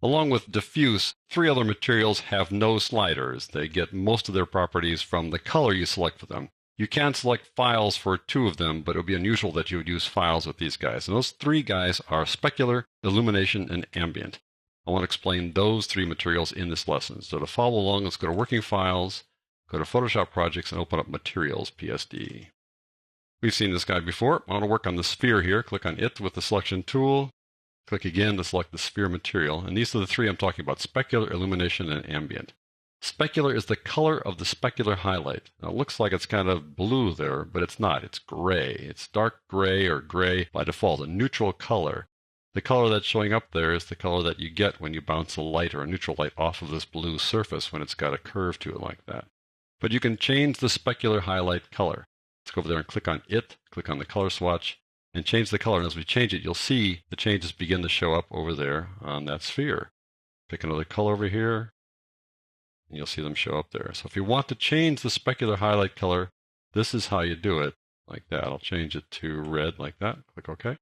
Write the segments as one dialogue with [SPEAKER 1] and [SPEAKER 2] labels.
[SPEAKER 1] Along with diffuse, 3 other materials have no sliders. They get most of their properties from the color you select for them. You can select files for 2 of them, but it would be unusual that you would use files with these guys. And those 3 guys are Specular, Illumination, and Ambient. I want to explain those 3 materials in this lesson. So to follow along, let's go to Working Files, go to Photoshop Projects, and open up Materials, PSD. We've seen this guy before. I want to work on the sphere here. Click on it with the selection tool. Click again to select the sphere material. And these are the 3 I'm talking about, Specular, Illumination, and Ambient. Specular is the color of the specular highlight. Now, it looks like it's kind of blue there, but it's not. It's gray. It's dark gray or gray by default, a neutral color. The color that's showing up there is the color that you get when you bounce a light or a neutral light off of this blue surface when it's got a curve to it like that. But you can change the specular highlight color. Let's go over there and click on it, click on the color swatch, and change the color. And as we change it, you'll see the changes begin to show up over there on that sphere. Pick another color over here, and you'll see them show up there. So if you want to change the specular highlight color, this is how you do it, like that. I'll change it to red like that. Click OK.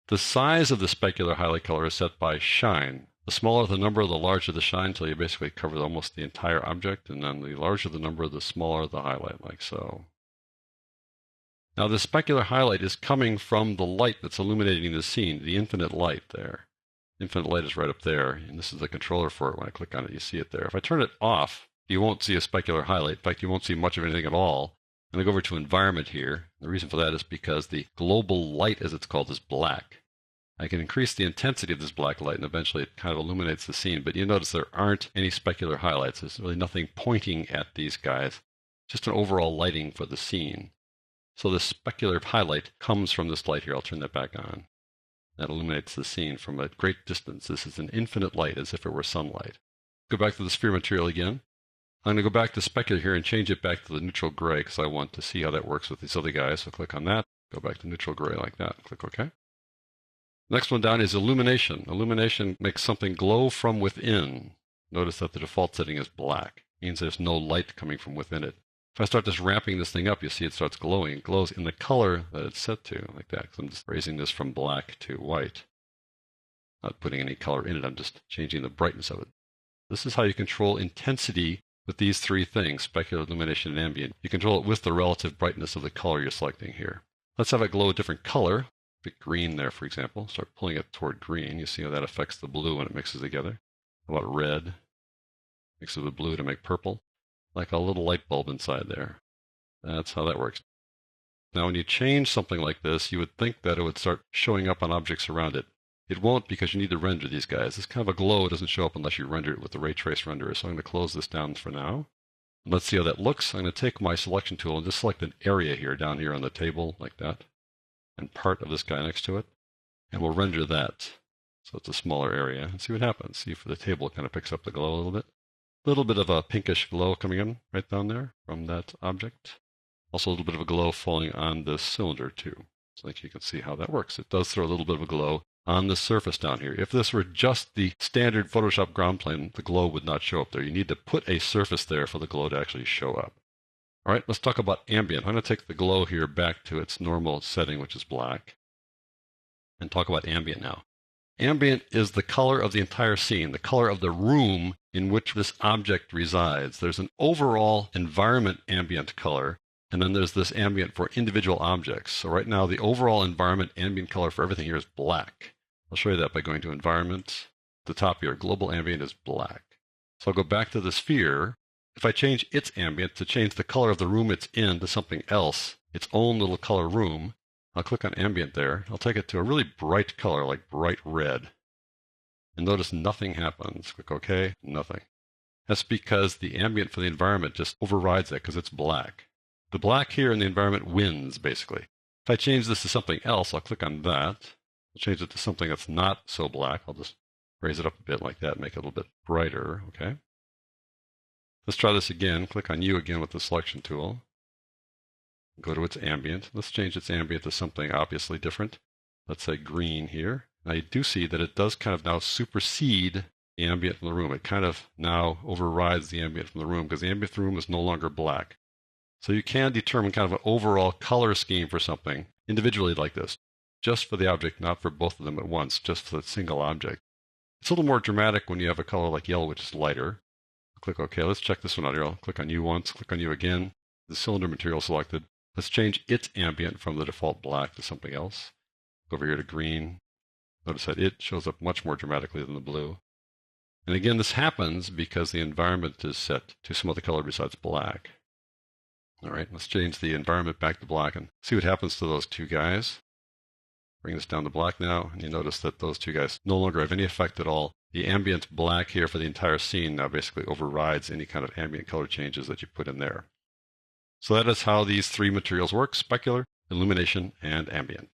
[SPEAKER 1] The size of the specular highlight color is set by shine. The smaller the number, the larger the shine, until you basically cover almost the entire object. And then the larger the number, the smaller the highlight, like so. Now the specular highlight is coming from the light that's illuminating the scene, the infinite light there. Infinite light is right up there, and this is the controller for it. When I click on it, you see it there. If I turn it off, you won't see a specular highlight. In fact, you won't see much of anything at all. I'm going to go over to Environment here. The reason for that is because the global light, as it's called, is black. I can increase the intensity of this black light, and eventually it kind of illuminates the scene. But you notice there aren't any specular highlights. There's really nothing pointing at these guys. Just an overall lighting for the scene. So the specular highlight comes from this light here. I'll turn that back on. That illuminates the scene from a great distance. This is an infinite light, as if it were sunlight. Go back to the sphere material again. I'm going to go back to specular here and change it back to the neutral gray because I want to see how that works with these other guys. So click on that. Go back to neutral gray like that. Click OK. Next one down is illumination. Illumination makes something glow from within. Notice that the default setting is black. It means there's no light coming from within it. If I start just ramping this thing up, you see it starts glowing. It glows in the color that it's set to, like that. So I'm just raising this from black to white. Not putting any color in it, I'm just changing the brightness of it. This is how you control intensity with these 3 things, specular, illumination, and ambient. You control it with the relative brightness of the color you're selecting here. Let's have it glow a different color. Pick green there, for example. Start pulling it toward green. You see how that affects the blue when it mixes together. How about red? Mix it with blue to make purple. Like a little light bulb inside there. That's how that works. Now, when you change something like this, you would think that it would start showing up on objects around it. It won't because you need to render these guys. This kind of a glow doesn't show up unless you render it with the ray trace renderer. So I'm going to close this down for now. Let's see how that looks. I'm going to take my selection tool and just select an area here, down here on the table, like that, and part of this guy next to it. And we'll render that. So it's a smaller area. And see what happens. See if the table kind of picks up the glow a little bit. Little bit of a pinkish glow coming in right down there from that object. Also a little bit of a glow falling on this cylinder too. So like you can see how that works. It does throw a little bit of a glow on the surface down here. If this were just the standard Photoshop ground plane, the glow would not show up there. You need to put a surface there for the glow to actually show up. All right, let's talk about ambient. I'm going to take the glow here back to its normal setting, which is black, and talk about ambient now. Ambient is the color of the entire scene, the color of the room in which this object resides. There's an overall environment ambient color, and then there's this ambient for individual objects. So right now, the overall environment ambient color for everything here is black. I'll show you that by going to Environment. At the top here, Global Ambient is black. So I'll go back to the sphere. If I change its ambient to change the color of the room it's in to something else, its own little color room, I'll click on Ambient there. I'll take it to a really bright color, like bright red. And notice nothing happens. Click OK, nothing. That's because the ambient for the environment just overrides that because it's black. The black here in the environment wins, basically. If I change this to something else, I'll click on that. I'll change it to something that's not so black. I'll just raise it up a bit like that, make it a little bit brighter. Okay. Let's try this again. Click on U again with the selection tool. Go to its ambient. Let's change its ambient to something obviously different. Let's say green here. Now you do see that it does kind of now supersede the ambient from the room. It kind of now overrides the ambient from the room because the ambient from the room is no longer black. So you can determine kind of an overall color scheme for something individually like this, just for the object, not for both of them at once, just for the single object. It's a little more dramatic when you have a color like yellow, which is lighter. Click OK. Let's check this one out here. I'll click on U once, click on U again. The cylinder material selected. Let's change its ambient from the default black to something else. Go over here to green. Notice that it shows up much more dramatically than the blue. And again, this happens because the environment is set to some other color besides black. All right, let's change the environment back to black and see what happens to those two guys. Bring this down to black now, and you notice that those two guys no longer have any effect at all. The ambient black here for the entire scene now basically overrides any kind of ambient color changes that you put in there. So that is how these three materials work: Specular, Illumination, and Ambient.